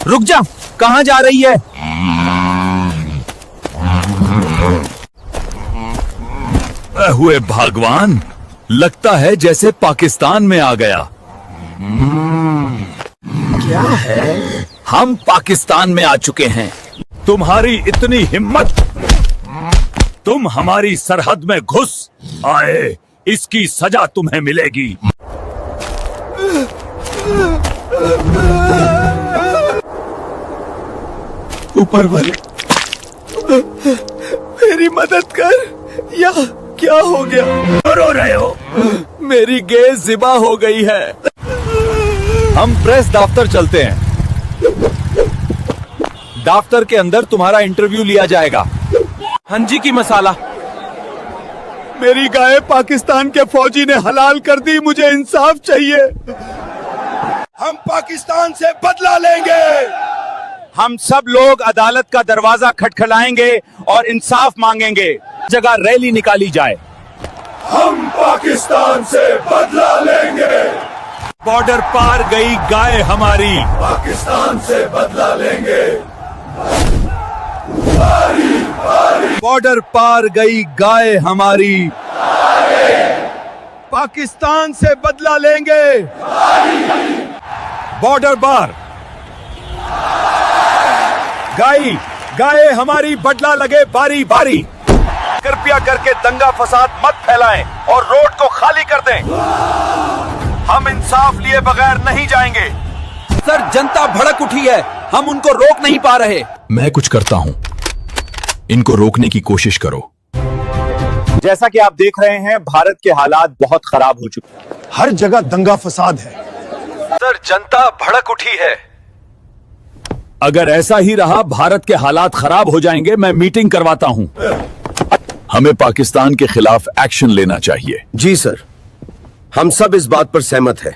रुक जा, कहाँ जा रही है? हुए भगवान, लगता है जैसे पाकिस्तान में आ गया। क्या है? हम पाकिस्तान में आ चुके हैं। तुम्हारी इतनी हिम्मत, तुम हमारी सरहद में घुस आए, इसकी सजा तुम्हें मिलेगी। ऊपर वाले, मेरी मदद कर। या क्या हो गया? रो रहे हो? मेरी गैस ज़िबा हो गई है। हम प्रेस दफ्तर चलते हैं। दफ्तर के अंदर तुम्हारा इंटरव्यू लिया जाएगा। हाँ जी की मसाला। मेरी गाय पाकिस्तान के फौजी ने हलाल कर दी, मुझे इंसाफ चाहिए। हम पाकिस्तान से बदला लेंगे। हम सब लोग अदालत का दरवाजा खटखटाएंगे और इंसाफ मांगेंगे। जगह रैली निकाली जाए। हम पाकिस्तान से बदला लेंगे। बॉर्डर पार गई गाय हमारी। पाकिस्तान से बदला लेंगे। बॉर्डर पार गई गाय हमारी। पाकिस्तान से बदला लेंगे। बॉर्डर पार गाय गाय हमारी, बदला लगे बारी बारी। कृपया करके दंगा फसाद मत फैलाएं और रोड को खाली कर दें। हम इंसाफ लिए बगैर नहीं जाएंगे। सर, जनता भड़क उठी है, हम उनको रोक नहीं पा रहे। मैं कुछ करता हूं, इनको रोकने की कोशिश करो। जैसा कि आप देख रहे हैं, भारत के हालात बहुत खराब हो चुके हैं। हर जगह दंगा फसाद है। सर, जनता भड़क उठी है। अगर ऐसा ही रहा, भारत के हालात खराब हो जाएंगे। मैं मीटिंग करवाता हूं। हमें पाकिस्तान के खिलाफ एक्शन लेना चाहिए। जी सर, हम सब इस बात पर सहमत हैं।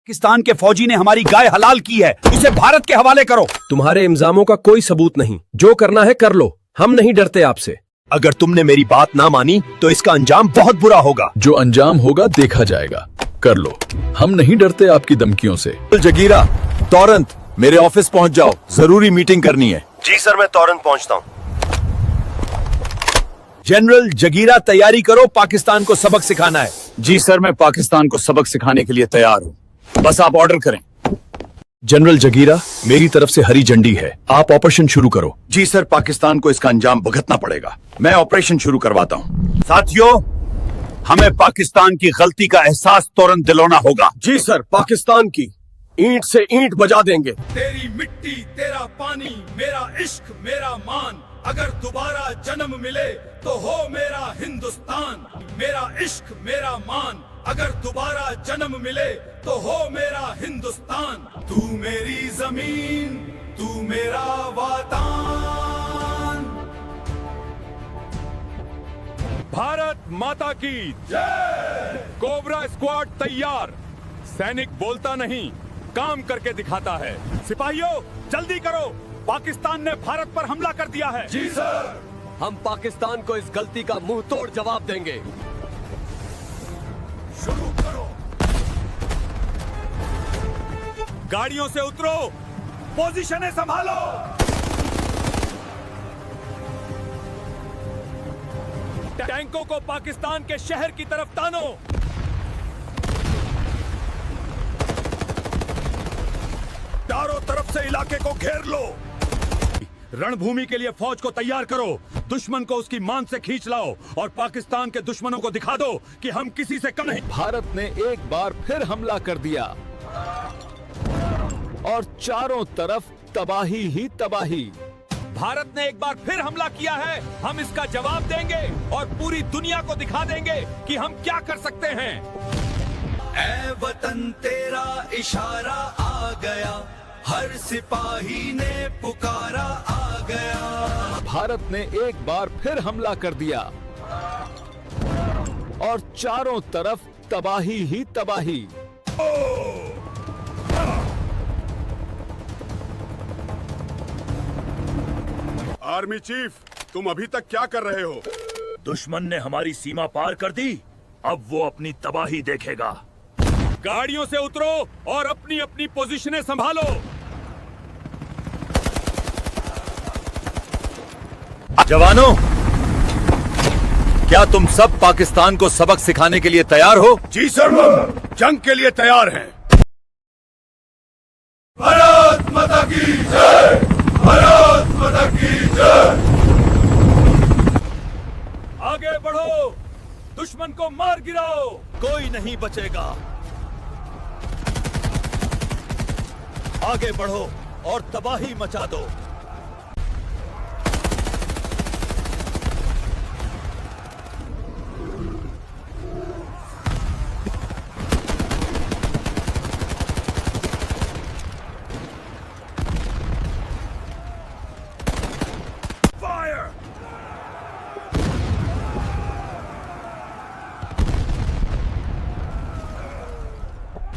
पाकिस्तान के फौजी ने हमारी गाय हलाल की है, उसे भारत के हवाले करो। तुम्हारे इल्जामों का कोई सबूत नहीं, जो करना है कर लो, हम नहीं डरते आपसे। अगर तुमने मेरी बात ना मानी तो इसका अंजाम बहुत बुरा होगा। जो अंजाम होगा देखा जाएगा, कर लो, हम नहीं डरते आपकी धमकियों से। जगीरा, तुरंत मेरे ऑफिस पहुंच जाओ, जरूरी मीटिंग करनी है। जी सर, मैं तुरंत पहुंचता हूं। जनरल जगीरा, तैयारी करो, पाकिस्तान को सबक सिखाना है। जी सर, मैं पाकिस्तान को सबक सिखाने के लिए तैयार हूं, बस आप ऑर्डर करें। जनरल जगीरा, मेरी तरफ से हरी झंडी है, आप ऑपरेशन शुरू करो। जी सर, पाकिस्तान को इसका अंजाम भुगतना पड़ेगा। मैं ऑपरेशन शुरू करवाता हूं। साथियों, हमें पाकिस्तान की गलती का एहसास तुरंत दिलाना होगा। जी सर, पाकिस्तान की ईंट से ईंट बजा देंगे। तेरी मिट्टी, तेरा पानी, मेरा इश्क, मेरा मान। अगर दोबारा जन्म मिले तो हो मेरा हिंदुस्तान। मेरा इश्क, मेरा मान। अगर दोबारा जन्म मिले तो हो मेरा हिंदुस्तान। तू मेरी जमीन, तू मेरा वतन। भारत माता की जय। कोबरा स्क्वाड तैयार। सैनिक बोलता नहीं, काम करके दिखाता है। सिपाहियों, जल्दी करो, पाकिस्तान ने भारत पर हमला कर दिया है। जी सर। हम पाकिस्तान को इस गलती का मुंह तोड़ जवाब देंगे। शुरू करो। गाड़ियों से उतरो, पोजीशनें संभालो। टैंकों को पाकिस्तान के शहर की तरफ तानो। चारों तरफ से इलाके को घेर लो। रणभूमि के लिए फौज को तैयार करो। दुश्मन को उसकी मान से खींच लाओ और पाकिस्तान के दुश्मनों को दिखा दो कि हम किसी से कम नहीं। भारत ने एक बार फिर हमला कर दिया और चारों तरफ तबाही ही तबाही। भारत ने एक बार फिर हमला किया है, हम इसका जवाब देंगे और पूरी दुनिया को दिखा देंगे कि हम क्या कर सकते हैं। ऐ वतन, तेरा इशारा आ गया, हर सिपाही ने पुकारा आ गया। भारत ने एक बार फिर हमला कर दिया और चारों तरफ तबाही ही तबाही। आर्मी चीफ, तुम अभी तक क्या कर रहे हो? दुश्मन ने हमारी सीमा पार कर दी, अब वो अपनी तबाही देखेगा। गाड़ियों से उतरो और अपनी अपनी पोजीशनें संभालो। जवानों, क्या तुम सब पाकिस्तान को सबक सिखाने के लिए तैयार हो? जी सर, जंग के लिए तैयार हैं। भारत माता की जय, भारत माता की जय। आगे बढ़ो, दुश्मन को मार गिराओ। कोई नहीं बचेगा। आगे बढ़ो और तबाही मचा दो।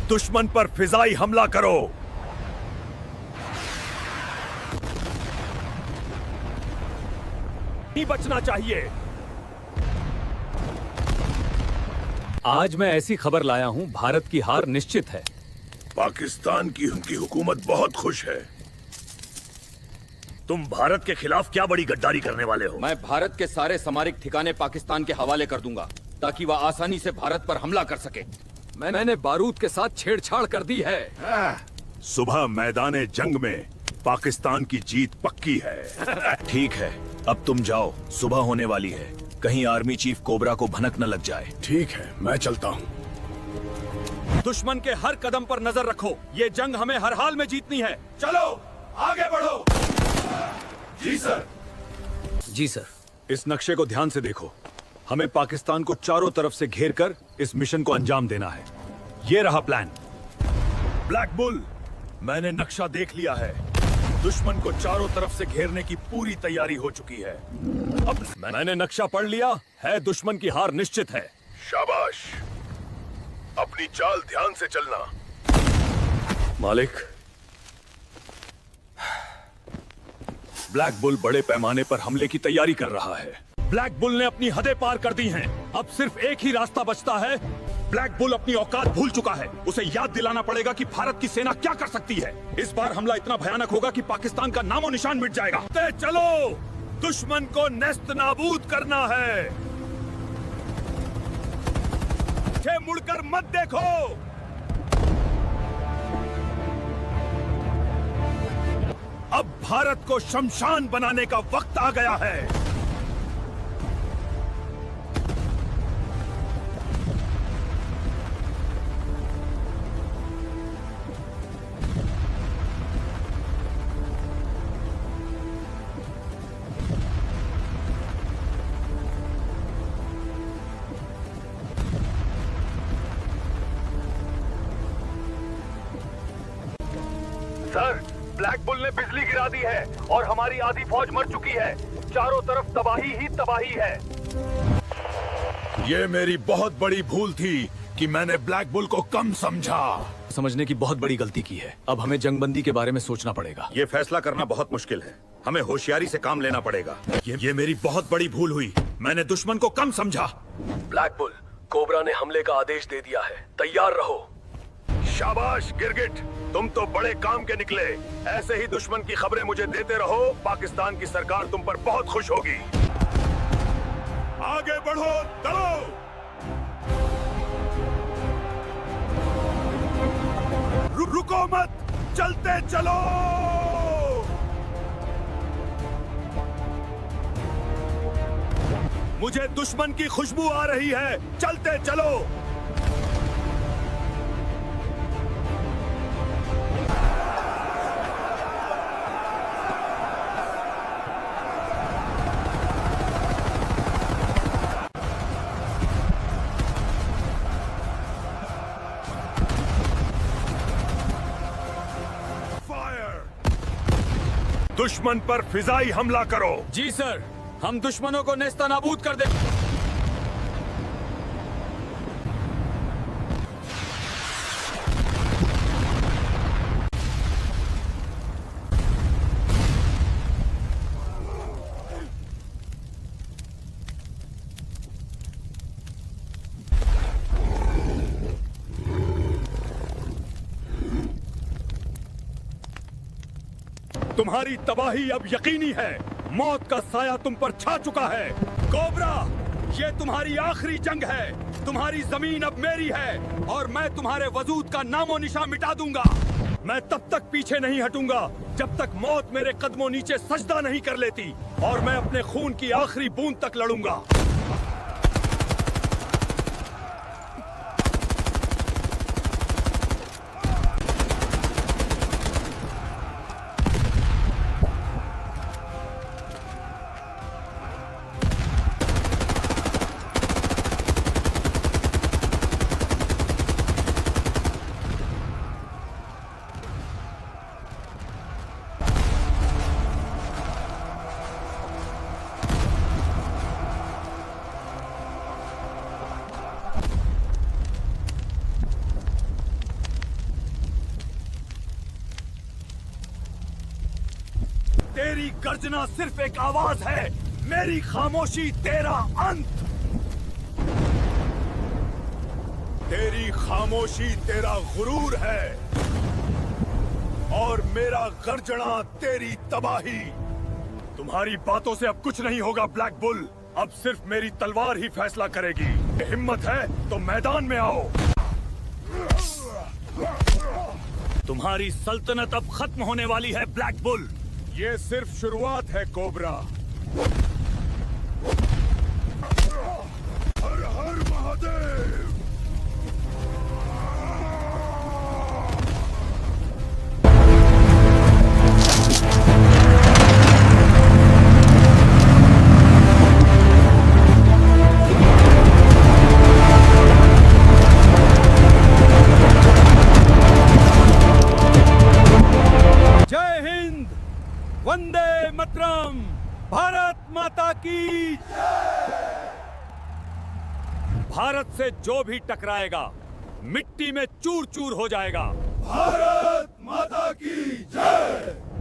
दुश्मन पर फिजाई हमला करो। नहीं बचना चाहिए। आज मैं ऐसी खबर लाया हूं, भारत की हार निश्चित है। पाकिस्तान की उनकी हुकूमत बहुत खुश है। तुम भारत के खिलाफ क्या बड़ी गद्दारी करने वाले हो? मैं भारत के सारे सामरिक ठिकाने पाकिस्तान के हवाले कर दूंगा ताकि वह आसानी से भारत पर हमला कर सके। मैंने बारूद के साथ छेड़छाड़ कर दी है। सुबह मैदान जंग में पाकिस्तान की जीत पक्की है। ठीक है, अब तुम जाओ, सुबह होने वाली है। कहीं आर्मी चीफ कोबरा को भनक न लग जाए। ठीक है, मैं चलता हूँ। दुश्मन के हर कदम पर नजर रखो। ये जंग हमें हर हाल में जीतनी है। चलो आगे बढ़ो। जी सर। जी सर। इस नक्शे को ध्यान से देखो। हमें पाकिस्तान को चारों तरफ से घेर कर इस मिशन को अंजाम देना है। ये रहा प्लान। ब्लैक बुल, मैंने नक्शा देख लिया है। दुश्मन को चारों तरफ से घेरने की पूरी तैयारी हो चुकी है। अब मैंने नक्शा पढ़ लिया है। दुश्मन की हार निश्चित है। शाबाश, अपनी चाल ध्यान से चलना। मालिक, ब्लैक बुल बड़े पैमाने पर हमले की तैयारी कर रहा है। ब्लैक बुल ने अपनी हदें पार कर दी हैं। अब सिर्फ एक ही रास्ता बचता है। ब्लैक बुल अपनी औकात भूल चुका है। उसे याद दिलाना पड़ेगा कि भारत की सेना क्या कर सकती है। इस बार हमला इतना भयानक होगा कि पाकिस्तान का नामो निशान मिट जाएगा। चलो, दुश्मन को नेस्त नाबूद करना है। पीछे मुड़कर मत देखो। अब भारत को शमशान बनाने का वक्त आ गया है। सर, ब्लैक बुल ने बिजली गिरा दी है और हमारी आधी फौज मर चुकी है। चारों तरफ तबाही ही तबाही है। ये मेरी बहुत बड़ी भूल थी कि मैंने ब्लैक बुल को कम समझा। समझने की बहुत बड़ी गलती की है। अब हमें जंगबंदी के बारे में सोचना पड़ेगा। ये फैसला करना बहुत मुश्किल है। हमें होशियारी से काम लेना पड़ेगा। ये मेरी बहुत बड़ी भूल हुई। मैंने दुश्मन को कम समझा। ब्लैक बुल, कोबरा ने हमले का आदेश दे दिया है। तैयार रहो। शाबाश गिरगिट, तुम तो बड़े काम के निकले। ऐसे ही दुश्मन की खबरें मुझे देते रहो। पाकिस्तान की सरकार तुम पर बहुत खुश होगी। आगे बढ़ो, दलो। रुको मत, चलते चलो। मुझे दुश्मन की खुशबू आ रही है। चलते चलो। दुश्मन पर फिजाई हमला करो। जी सर, हम दुश्मनों को नेस्तनाबूद कर दे। तुम्हारी तबाही अब यकीनी है। मौत का साया तुम पर छा चुका है। कोबरा, ये तुम्हारी आखिरी जंग है। तुम्हारी जमीन अब मेरी है और मैं तुम्हारे वजूद का नामो निशान मिटा दूंगा। मैं तब तक पीछे नहीं हटूंगा जब तक मौत मेरे कदमों नीचे सजदा नहीं कर लेती, और मैं अपने खून की आखिरी बूंद तक लड़ूंगा। तेरी गर्जना सिर्फ एक आवाज है, मेरी खामोशी तेरा अंत। तेरी खामोशी तेरा गुरूर है और मेरा गर्जना तेरी तबाही। तुम्हारी बातों से अब कुछ नहीं होगा ब्लैक बुल। अब सिर्फ मेरी तलवार ही फैसला करेगी। हिम्मत है तो मैदान में आओ। तुम्हारी सल्तनत अब खत्म होने वाली है ब्लैक बुल। ये सिर्फ शुरुआत है कोबरा। हर हर महादेव। जय हिंद, वंदे मातरम, भारत माता की। भारत से जो भी टकराएगा मिट्टी में चूर चूर हो जाएगा। भारत माता की जय।